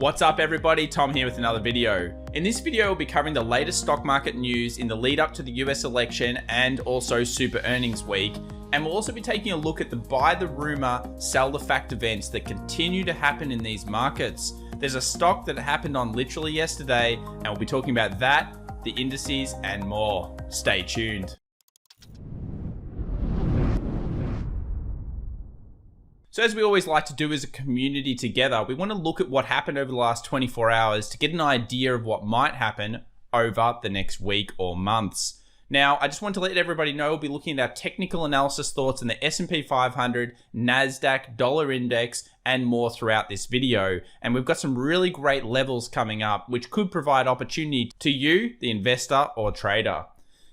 What's up everybody, Tom here with another video. In this video we'll be covering the latest stock market news in the lead up to the US election and also super earnings week. And we'll also be taking a look at the buy the rumor, sell the fact events that continue to happen in these markets. There's a stock that happened on literally yesterday and we'll be talking about that, the indices and more. Stay tuned. So as we always like to do as a community together, we want to look at what happened over the last 24 hours to get an idea of what might happen over the next week or months. Now, I just want to let everybody know we'll be looking at our technical analysis thoughts on the S&P 500, NASDAQ, dollar index, and more throughout this video. And we've got some really great levels coming up, which could provide opportunity to you, the investor or trader.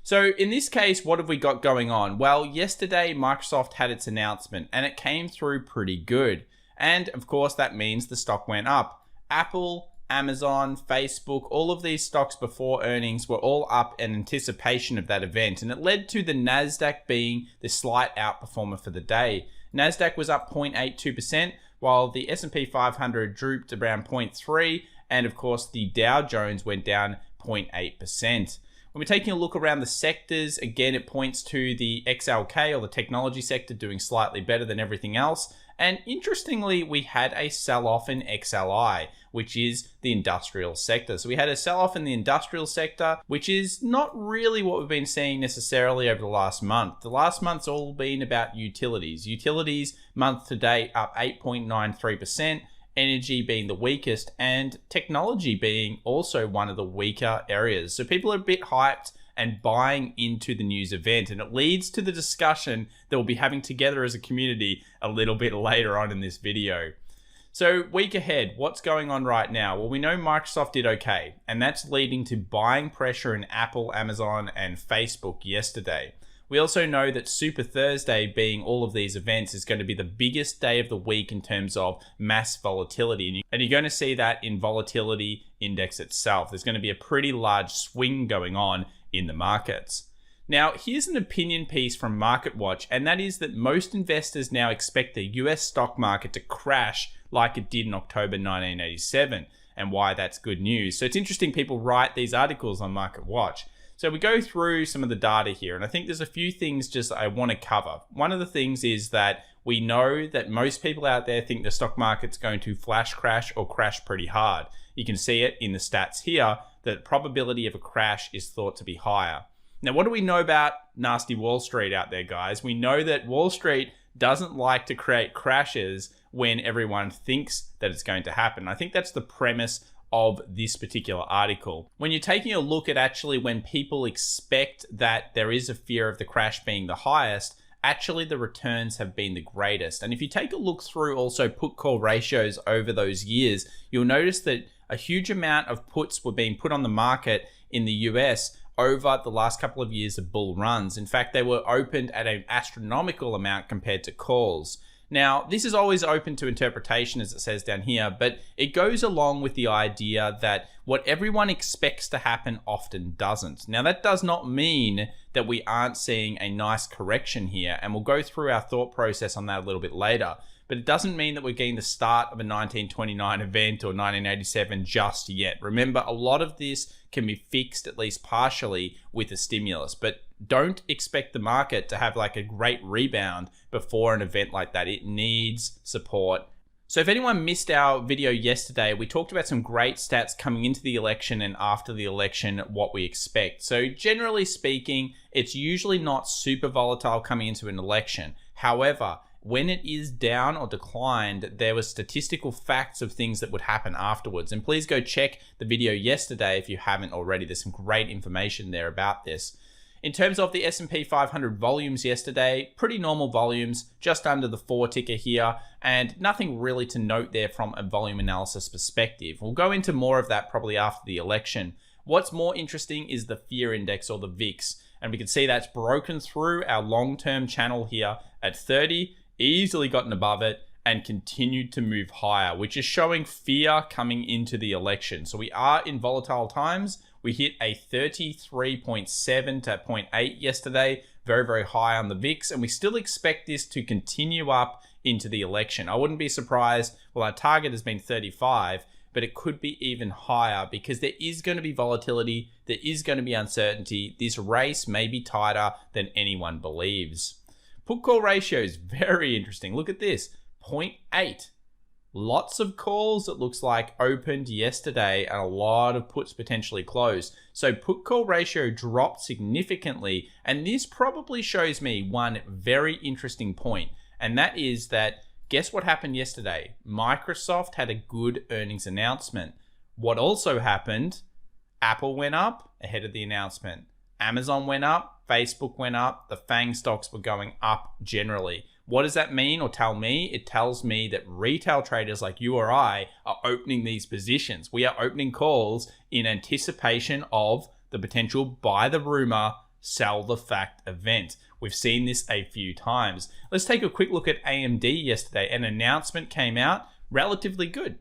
So in this case, what have we got going on? Well, yesterday Microsoft had its announcement and it came through pretty good. And of course, that means the stock went up. Apple, Amazon, Facebook, all of these stocks before earnings were all up in anticipation of that event. And it led to the NASDAQ being the slight outperformer for the day. NASDAQ was up 0.82%, while the S&P 500 drooped around 0.3%. And of course, the Dow Jones went down 0.8%. When we're taking a look around the sectors, again, it points to the XLK or the technology sector doing slightly better than everything else. And interestingly, we had a sell-off in XLI, which is the industrial sector. So we had a sell-off in the industrial sector, which is not really what we've been seeing necessarily over the last month. The last month's all been about utilities. Utilities month to date up 8.93%. Energy being the weakest and technology being also one of the weaker areas. So people are a bit hyped and buying into the news event, and it leads to the discussion that we'll be having together as a community a little bit later on in this video. So week ahead, what's going on right now? Well, we know Microsoft did okay, and that's leading to buying pressure in Apple, Amazon, and Facebook yesterday. We also know that Super Thursday, being all of these events, is going to be the biggest day of the week in terms of mass volatility. And you're going to see that in volatility index itself. There's going to be a pretty large swing going on in the markets. Now, here's an opinion piece from MarketWatch, and that is that most investors now expect the US stock market to crash like it did in October 1987, and why that's good news. So it's interesting people write these articles on MarketWatch. So we go through some of the data here, and I think there's a few things just I want to cover. One of the things is that we know that most people out there think the stock market's going to flash crash or crash pretty hard. You can see it in the stats here that the probability of a crash is thought to be higher. Now, what do we know about nasty Wall Street out there, guys? We know that Wall Street doesn't like to create crashes when everyone thinks that it's going to happen. I think that's the premise of this particular article. When you're taking a look at actually when people expect that there is a fear of the crash being the highest, actually the returns have been the greatest. And if you take a look through also put call ratios over those years, you'll notice that a huge amount of puts were being put on the market in the US over the last couple of years of bull runs. In fact, they were opened at an astronomical amount compared to calls. Now, this is always open to interpretation, as it says down here, but it goes along with the idea that what everyone expects to happen often doesn't. Now, that does not mean that we aren't seeing a nice correction here, and we'll go through our thought process on that a little bit later. But it doesn't mean that we're getting the start of a 1929 event or 1987 just yet. Remember, a lot of this can be fixed, at least partially, with a stimulus. But don't expect the market to have like a great rebound before an event like that. It needs support. So if anyone missed our video yesterday, we talked about some great stats coming into the election and after the election, what we expect. So generally speaking, it's usually not super volatile coming into an election. However, when it is down or declined, there were statistical facts of things that would happen afterwards. And please go check the video yesterday if you haven't already. There's some great information there about this. In terms of the S&P 500 volumes yesterday, pretty normal volumes, just under the 4 ticker here, and nothing really to note there from a volume analysis perspective. We'll go into more of that probably after the election. What's more interesting is the fear index or the VIX, and we can see that's broken through our long-term channel here at 30, easily gotten above it, and continued to move higher, which is showing fear coming into the election. So we are in volatile times. We hit a 33.7 to 0.8 yesterday, very, very high on the VIX, and we still expect this to continue up into the election. I wouldn't be surprised, well, our target has been 35, but it could be even higher because there is going to be volatility, there is going to be uncertainty. This race may be tighter than anyone believes. Put call ratio is very interesting. Look at this, 0.8. Lots of calls, it looks like, opened yesterday and a lot of puts potentially closed. So put call ratio dropped significantly, and this probably shows me one very interesting point, and that is that guess what happened yesterday? Microsoft had a good earnings announcement. What also happened? Apple went up ahead of the announcement. Amazon went up, Facebook went up, the FANG stocks were going up generally. What does that mean or tell me? It tells me that retail traders like you or I are opening these positions. We are opening calls in anticipation of the potential buy the rumor, sell the fact event. We've seen this a few times. Let's take a quick look at AMD yesterday. An announcement came out, relatively good.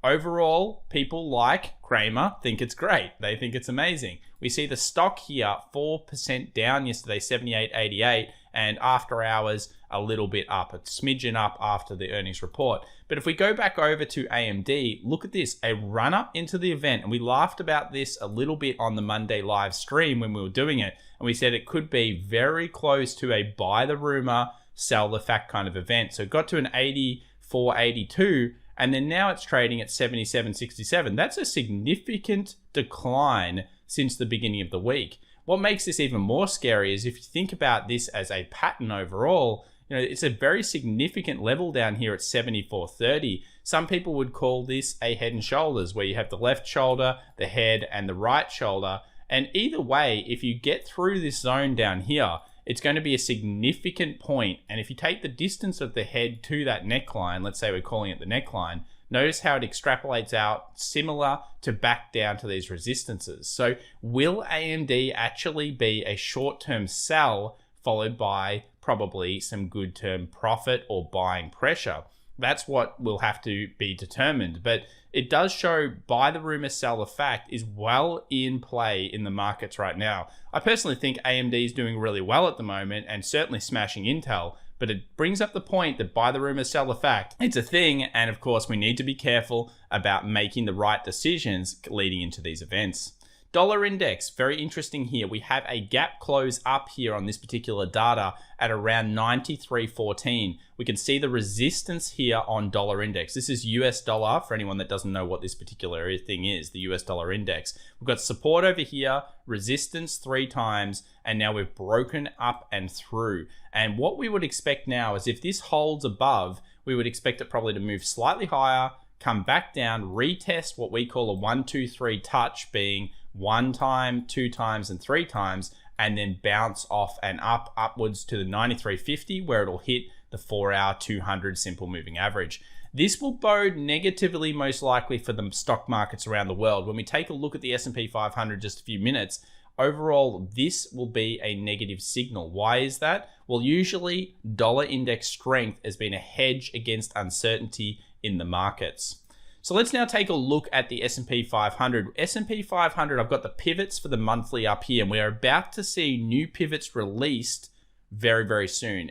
Overall, people like Cramer think it's great. They think it's amazing. We see the stock here 4% down yesterday, 78.88, and after hours a little bit up, a smidgen up after the earnings report. But if we go back over to AMD, look at this, a run up into the event, and we laughed about this a little bit on the Monday live stream when we were doing it, and we said it could be very close to a buy the rumor, sell the fact kind of event. So it got to an 84.82, and then now it's trading at 77.67. That's a significant decline since the beginning of the week. What makes this even more scary is if you think about this as a pattern overall, it's a very significant level down here at 74.30. Some people would call this a head and shoulders, where you have the left shoulder, the head, and the right shoulder. And either way, if you get through this zone down here, it's going to be a significant point. And if you take the distance of the head to that neckline, let's say we're calling it the neckline, notice how it extrapolates out similar to back down to these resistances. So will AMD actually be a short-term sell followed by probably some good term profit or buying pressure? That's what will have to be determined. But it does show buy the rumor, sell the fact is well in play in the markets right now. I personally think AMD is doing really well at the moment and certainly smashing Intel. But it brings up the point that buy the rumor, sell the fact. It's a thing, and of course we need to be careful about making the right decisions leading into these events. Dollar index, very interesting here. We have a gap close up here on this particular data at around 93.14. We can see the resistance here on dollar index. This is US dollar, for anyone that doesn't know what this particular thing is, the US dollar index. We've got support over here, resistance 3 times, and now we've broken up and through. And what we would expect now is if this holds above, we would expect it probably to move slightly higher, come back down, retest what we call a 1, 2, 3 touch, being 1 time, 2 times, and 3 times, and then bounce off and upwards to the 93.50, where it'll hit the 4-hour 200 simple moving average. This will bode negatively most likely for the stock markets around the world. When we take a look at the S&P 500 just a few minutes, overall this will be a negative signal. Why is that? Well, usually dollar index strength has been a hedge against uncertainty in the markets. So let's now take a look at the S&P 500. S&P 500, I've got the pivots for the monthly up here, and we're about to see new pivots released very, very soon.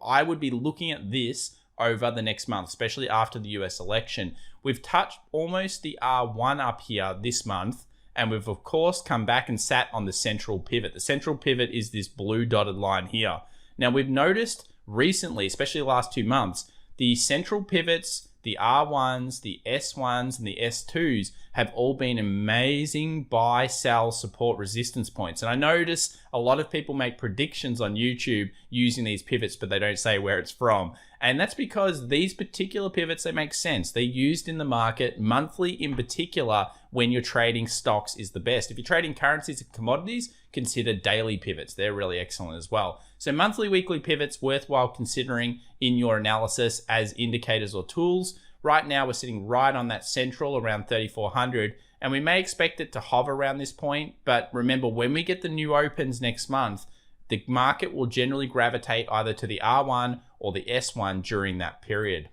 I would be looking at this over the next month, especially after the US election. We've touched almost the R1 up here this month, and we've of course come back and sat on the central pivot. The central pivot is this blue dotted line here. Now we've noticed recently, especially the last 2 months, the central pivots, the R1s, the S1s, and the S2s have all been amazing buy, sell, support, resistance points. And I notice a lot of people make predictions on YouTube using these pivots, but they don't say where it's from. And that's because these particular pivots, they make sense. They're used in the market, monthly in particular, when you're trading stocks is the best. If you're trading currencies and commodities, consider daily pivots. They're really excellent as well. So monthly, weekly pivots, worthwhile considering in your analysis as indicators or tools. Right now, we're sitting right on that central around 3,400, and we may expect it to hover around this point. But remember, when we get the new opens next month, the market will generally gravitate either to the R1 or the S1 during that period.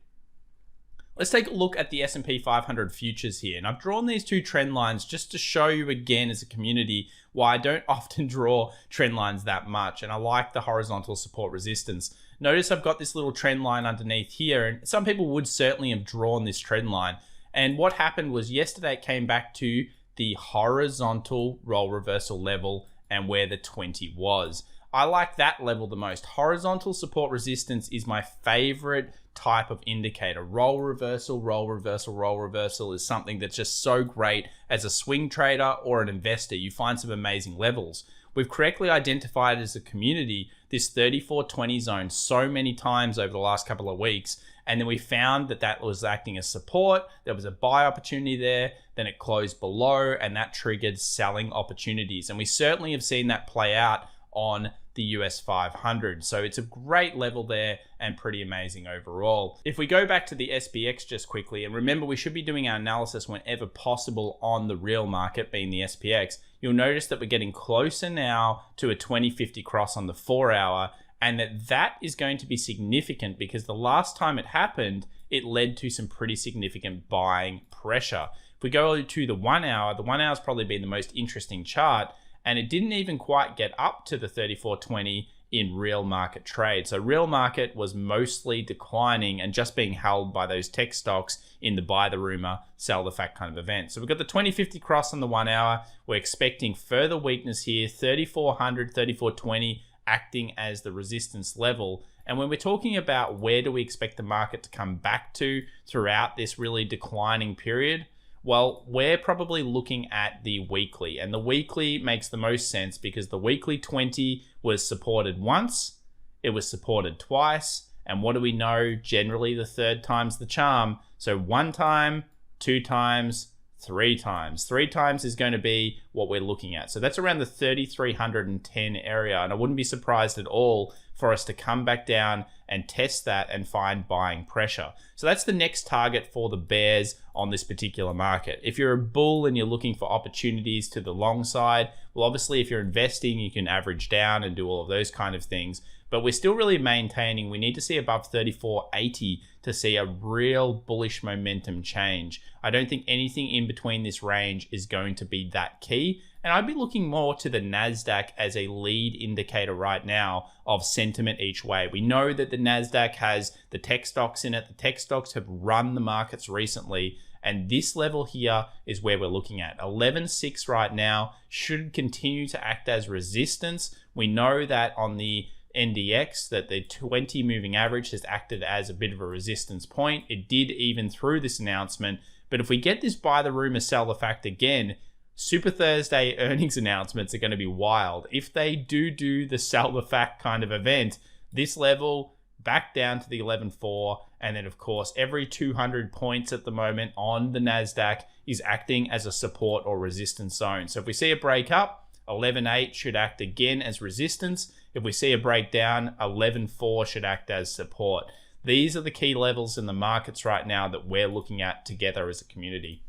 Let's take a look at the S&P 500 futures here. And I've drawn these 2 trend lines just to show you again as a community why I don't often draw trend lines that much. And I like the horizontal support resistance. Notice I've got this little trend line underneath here, and some people would certainly have drawn this trend line. And what happened was yesterday it came back to the horizontal role reversal level and where the 20 was. I like that level the most. Horizontal support resistance is my favorite type of indicator. Role reversal, role reversal, role reversal is something that's just so great as a swing trader or an investor. You find some amazing levels. We've correctly identified as a community this 3420 zone so many times over the last couple of weeks. And then we found that that was acting as support. There was a buy opportunity there. Then it closed below and that triggered selling opportunities. And we certainly have seen that play out on the US 500. So it's a great level there and pretty amazing overall. If we go back to the SPX just quickly, and remember we should be doing our analysis whenever possible on the real market, being the SPX, you'll notice that we're getting closer now to a 2050 cross on the 4 hour, and that is going to be significant because the last time it happened, it led to some pretty significant buying pressure. If we go to the 1 hour, the 1 hour has probably been the most interesting chart, and it didn't even quite get up to the 3420 in real market trade. So real market was mostly declining and just being held by those tech stocks in the buy the rumor, sell the fact kind of event. So we've got the 2050 cross on the 1 hour. We're expecting further weakness here, 3400, 3420 acting as the resistance level. And when we're talking about where do we expect the market to come back to throughout this really declining period, well, we're probably looking at the weekly, and the weekly makes the most sense because the weekly 20 was supported once, it was supported twice, and what do we know? Generally, the third time's the charm. So 1 time, 2 times, 3 times. 3 times is going to be what we're looking at. So that's around the 3,310 area, and I wouldn't be surprised at all for us to come back down and test that and find buying pressure. So that's the next target for the bears on this particular market. If you're a bull and you're looking for opportunities to the long side, well, obviously if you're investing, you can average down and do all of those kind of things. But we're still really maintaining, we need to see above 3480 to see a real bullish momentum change. I don't think anything in between this range is going to be that key. And I'd be looking more to the NASDAQ as a lead indicator right now of sentiment each way. We know that the NASDAQ has the tech stocks in it. The tech stocks have run the markets recently. And this level here is where we're looking at. 11.6 right now should continue to act as resistance. We know that on the NDX that the 20 moving average has acted as a bit of a resistance point. It did even through this announcement. But if we get this buy the rumor, sell the fact again, Super Thursday earnings announcements are going to be wild. If they do the sell the fact kind of event, this level back down to the 11.4, and then of course every 200 points at the moment on the NASDAQ is acting as a support or resistance zone. So if we see a break up, 11.8 should act again as resistance. If we see a breakdown, 11.4 should act as support. These are the key levels in the markets right now that we're looking at together as a community.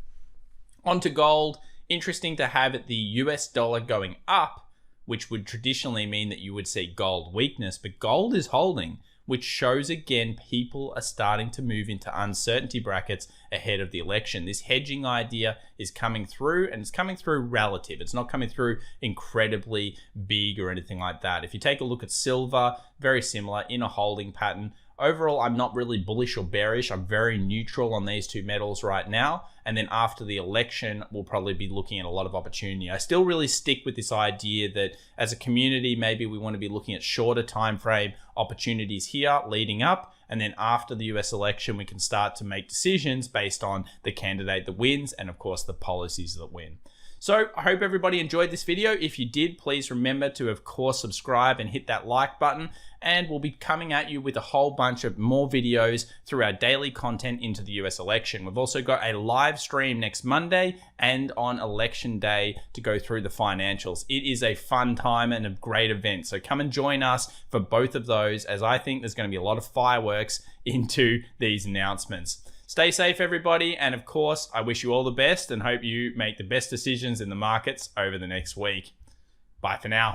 On to gold. Interesting to have the US dollar going up, which would traditionally mean that you would see gold weakness, but gold is holding, which shows again people are starting to move into uncertainty brackets ahead of the election. This hedging idea is coming through, and it's coming through relative. It's not coming through incredibly big or anything like that. If you take a look at silver, very similar in a holding pattern. Overall, I'm not really bullish or bearish. I'm very neutral on these two metals right now. And then after the election, we'll probably be looking at a lot of opportunity. I still really stick with this idea that as a community, maybe we want to be looking at shorter time frame opportunities here leading up. And then after the US election, we can start to make decisions based on the candidate that wins and of course the policies that win. So I hope everybody enjoyed this video. If you did, please remember to, of course, subscribe and hit that like button. And we'll be coming at you with a whole bunch of more videos through our daily content into the US election. We've also got a live stream next Monday and on election day to go through the financials. It is a fun time and a great event. So come and join us for both of those, as I think there's going to be a lot of fireworks into these announcements. Stay safe, everybody. And of course, I wish you all the best and hope you make the best decisions in the markets over the next week. Bye for now.